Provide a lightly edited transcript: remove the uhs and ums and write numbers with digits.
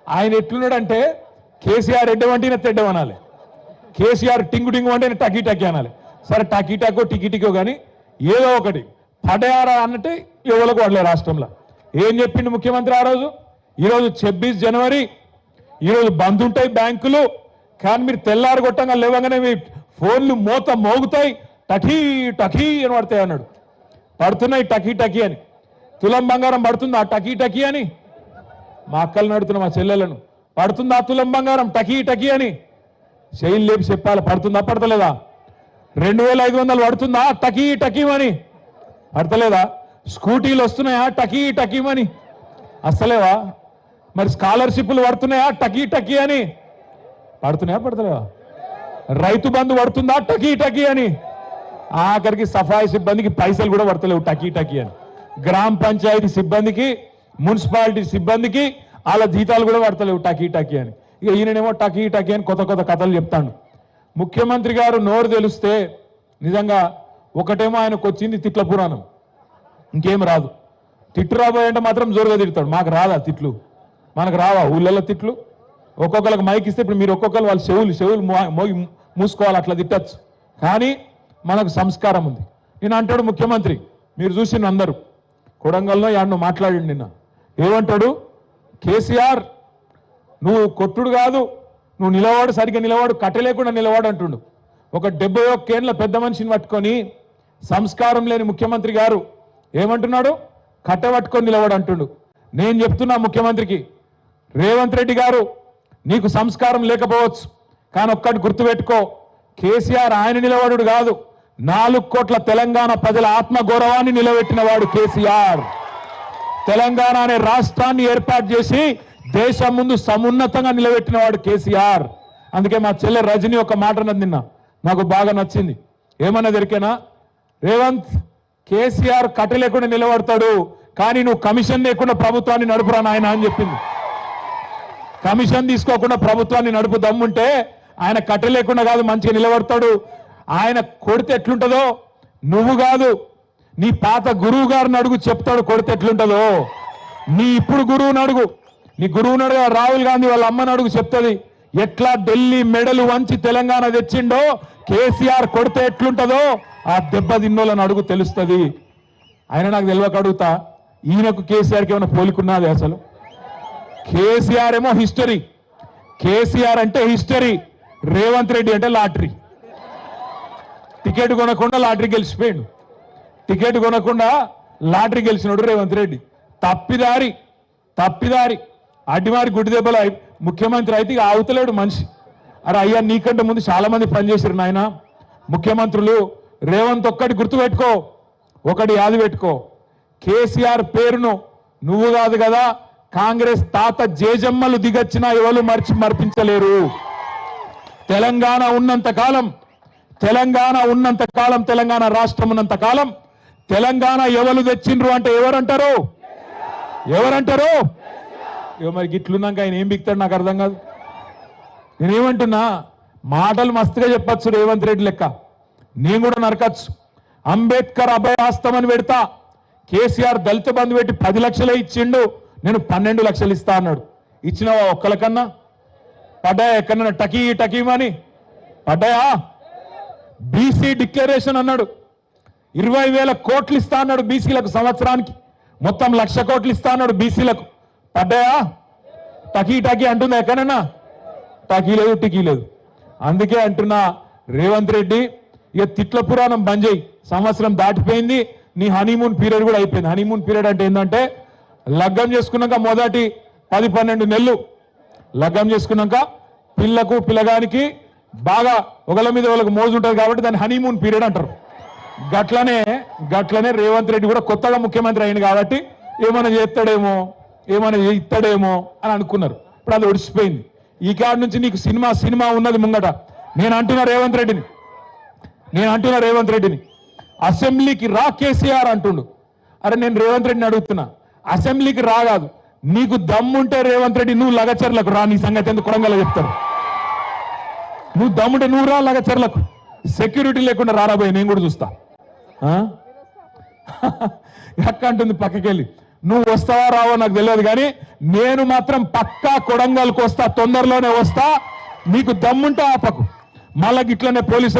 ఆయన ఎట్లున్నాడంటే కేసీఆర్ ఎడ్డవంటిన తెడ్డవనాలి, కేసీఆర్ టింగు టింగు అంటే టకీ టకీ అనాలి. సరే టకీ టకో టికీ టికో కానీ ఏదో ఒకటి పడయారా అన్నట్టే ఎవరికి వాడలే రాష్ట్రంలో. ఏం చెప్పిండు ముఖ్యమంత్రి ఆ రోజు? ఈరోజు 26 జనవరి, ఈరోజు బంద్ ఉంటాయి బ్యాంకులు, కానీ మీరు తెల్లారు కొట్టంగా లేవగానే మీ ఫోన్లు మోత మోగుతాయి, టకీ టకీ అని పడతాయి అన్నాడు. పడుతున్నాయి టకీ టకీ అని. తులం బంగారం పడుతుందా టకీ టకీ అని? మా అక్కలు నడుతున్నా, మా చెల్లెలను, పడుతుందా తులం బంగారం టకీ టకీ అని? శైలి లేపి చెప్పాలి, పడుతుందా పడతలేదా? 2500 పడుతుందా టకీ టకీమని? పడతలేదా? స్కూటీలు వస్తున్నాయా టకీ టకీమని? అసలేవా? మరి స్కాలర్షిప్లు పడుతున్నాయా టకీ టకీ అని? పడుతున్నాయా పడతలేవా? రైతు బంధు పడుతుందా టకీ టకీ అని? ఆఖరికి సఫాయి సిబ్బందికి పైసలు కూడా పడతలేవు టకీ టకీ అని. గ్రామ పంచాయతీ సిబ్బందికి, మున్సిపాలిటీ సిబ్బందికి వాళ్ళ జీతాలు కూడా పడతలేవు టకీ టకీ అని. ఇక ఈయననేమో టకీ టకీ అని కొత్త కొత్త కథలు చెప్తాడు. ముఖ్యమంత్రి గారు నోరు తెలిస్తే నిజంగా ఒకటేమో ఆయనకు వచ్చింది తిట్ల పురాణం, ఇంకేం రాదు. తిట్టు రాబోయంటే మాత్రం జోరుగా తిడతాడు. మాకు రాదా తిట్లు? మనకు రావా ఊళ్ళల్లో తిట్లు? ఒక్కొక్కరికి మైక్ ఇస్తే ఇప్పుడు మీరు ఒక్కొక్కరు వాళ్ళ చెవులు మోగి మూసుకోవాలి, అట్లా తిట్టచ్చు. కానీ మనకు సంస్కారం ఉంది. నేను అంటాడు ముఖ్యమంత్రి, మీరు చూసిన అందరూ కొడంగల్లో యాడ్ను మాట్లాడి నిన్న ఏమంటాడు? కేసీఆర్ నువ్వు కొట్టుడు కాదు, నువ్వు నిలవాడు, సరిగ్గా నిలవాడు, కట్టలేకుండా నిలవాడు అంటుండు. ఒక 71 ఏళ్ల పెద్ద మనిషిని పట్టుకొని సంస్కారం లేని ముఖ్యమంత్రి గారు ఏమంటున్నాడు? కట్టబట్టుకొని నిలవాడు అంటుండు. నేను చెప్తున్నా ముఖ్యమంత్రికి, రేవంత్ రెడ్డి గారు నీకు సంస్కారం లేకపోవచ్చు, కానీ ఒక్కటి గుర్తుపెట్టుకో, కేసీఆర్ ఆయన నిలబడు కాదు, 4 కోట్ల తెలంగాణ ప్రజల ఆత్మగౌరవాన్ని నిలబెట్టిన వాడు కేసీఆర్. తెలంగాణ అనే రాష్ట్రాన్ని ఏర్పాటు చేసి దేశం ముందు సమున్నతంగా నిలబెట్టిన వాడు కేసీఆర్. అందుకే మా చెల్లె రజని ఒక మాట అన్నది నిన్న, నాకు బాగా నచ్చింది. ఏమన్నా దొరికేనా? రేవంత్, కేసీఆర్ కట్ట లేకుండా నిలబడతాడు, కానీ నువ్వు కమిషన్ లేకుండా ప్రభుత్వాన్ని నడుపురా నాయన అని చెప్పింది. కమిషన్ తీసుకోకుండా ప్రభుత్వాన్ని నడుపు దమ్ముంటే ఆయన కట్ట లేకుండా కాదు మంచిగా నిలబడతాడు. ఆయన కొడితే ఎట్లుంటుందో నువ్వు కాదు, నీ పాత గురువు గారిని అడుగు, చెప్తాడు కొడితే ఎట్లుంటుందో. నీ ఇప్పుడు గురువుని అడుగు, నీ గురువుని అడుగు, రాహుల్ గాంధీ వాళ్ళ అమ్మని అడుగు, చెప్తుంది ఎట్లా ఢిల్లీ మెడలు వంచి తెలంగాణ తెచ్చిండో కేసీఆర్ కొడితే ఎట్లుంటుందో ఆ దెబ్బ తిన్నోళ్ళని అడుగు, తెలుస్తుంది. ఆయన నాకు తెలియక అడుగుతా, ఈయనకు కేసీఆర్కి ఏమైనా పోలికున్నది? అసలు కేసీఆర్ ఏమో హిస్టరీ, కేసీఆర్ అంటే హిస్టరీ, రేవంత్ రెడ్డి అంటే లాటరీ. టికెట్ కొనకుండా లాటరీ గెలిచిపోయాడు, టికెట్ కొనకుండా లాటరీ గెలిచినాడు రేవంత్ రెడ్డి. తప్పిదారి అడ్డిమారి గుడ్డి దెబ్బలు ముఖ్యమంత్రి అయితే ఇక ఆవుతలేడు మనిషి. అరే అయ్యా, నీకంటే ముందు చాలా మంది పనిచేశారు నాయన ముఖ్యమంత్రులు. రేవంత్ ఒక్కటి గుర్తుపెట్టుకో, ఒకటి యాది పెట్టుకో, కేసీఆర్ పేరును నువ్వు కాదు కదా, కాంగ్రెస్ తాత జేజమ్మలు దిగచ్చినా ఎవరు మర్పించలేరు. తెలంగాణ ఉన్నంత కాలం, తెలంగాణ రాష్ట్రం ఉన్నంత కాలం తెలంగాణ ఎవరు తెచ్చిండ్రు అంటే ఎవరంటారు? మరి గిట్లున్నాక ఆయన ఏం బిక్తాడు నాకు అర్థం కాదు. నేనేమంటున్నా, మాటలు మస్తుగా చెప్పచ్చు రేవంత్ రెడ్డి లెక్క, నేను కూడా నరకచ్చు. అంబేద్కర్ అభయాస్తమని పెడతా, కేసీఆర్ దళిత బంధు పెట్టి 10 లక్షలే ఇచ్చిండు, నేను 12 లక్షలు ఇస్తా అన్నాడు. ఇచ్చినవా ఒక్కలకన్నా? పడ్డాయా ఎక్కడన్నా టకీమని పడ్డాయా? బీసీ డిక్లరేషన్ అన్నాడు, 20,000 కోట్లు ఇస్తా అన్నాడు బీసీలకు సంవత్సరానికి, మొత్తం 1,00,000 కోట్లు ఇస్తా అన్నాడు బీసీలకు. పడ్డాయా? టకీ అంటుందా ఎక్కడన్నా? టకీ లేదు. అందుకే అంటున్నా రేవంత్ రెడ్డి, ఇక తిట్ల పురాణం బంద్ చేయి. సంవత్సరం దాటిపోయింది, నీ హనీమూన్ పీరియడ్ కూడా అయిపోయింది. హనీమూన్ పీరియడ్ అంటే ఏంటంటే లగ్గం చేసుకున్నాక మొదటి 10-12 నెలలు లగ్గం చేసుకున్నాక పిల్లకు పిల్లగానికి బాగా ఒకళ్ళ మీద ఒకళ్ళకి మోజు ఉంటుంది కాబట్టి దాన్ని హనీమూన్ పీరియడ్ అంటారు. గట్లనే రేవంత్ రెడ్డి కూడా కొత్తగా ముఖ్యమంత్రి అయింది కాబట్టి ఏమైనా చేస్తాడేమో, ఏమైనా ఇస్తాడేమో అని అనుకున్నారు. ఇప్పుడు అది ఒడిసిపోయింది. ఈ కాడి నుంచి నీకు సినిమా ఉన్నది ముంగట. నేను అంటున్నా రేవంత్ రెడ్డిని అసెంబ్లీకి రా కేసీఆర్ అంటుండు. అరే నేను రేవంత్ రెడ్డిని అడుగుతున్నా, అసెంబ్లీకి రాగాదు, నీకు దమ్ముంటే రేవంత్ రెడ్డి నువ్వు లగచర్లకు రా, నీ సంగతి ఎందుకు కొడంగల్ చెప్తారు. నువ్వు దమ్ముంటే నువ్వు రా లగచర్లకు, సెక్యూరిటీ లేకుండా రారాబోయే, నేను కూడా చూస్తా. అక్క అంటుంది పక్కకెళ్ళి, నువ్వు వస్తావా రావో నాకు తెలియదు కానీ నేను మాత్రం పక్కా కొడంగల్కి వస్తా, తొందరలోనే వస్తా. నీకు దమ్ముంటే ఆపకు, మళ్ళా ఇట్లనే పోలీసు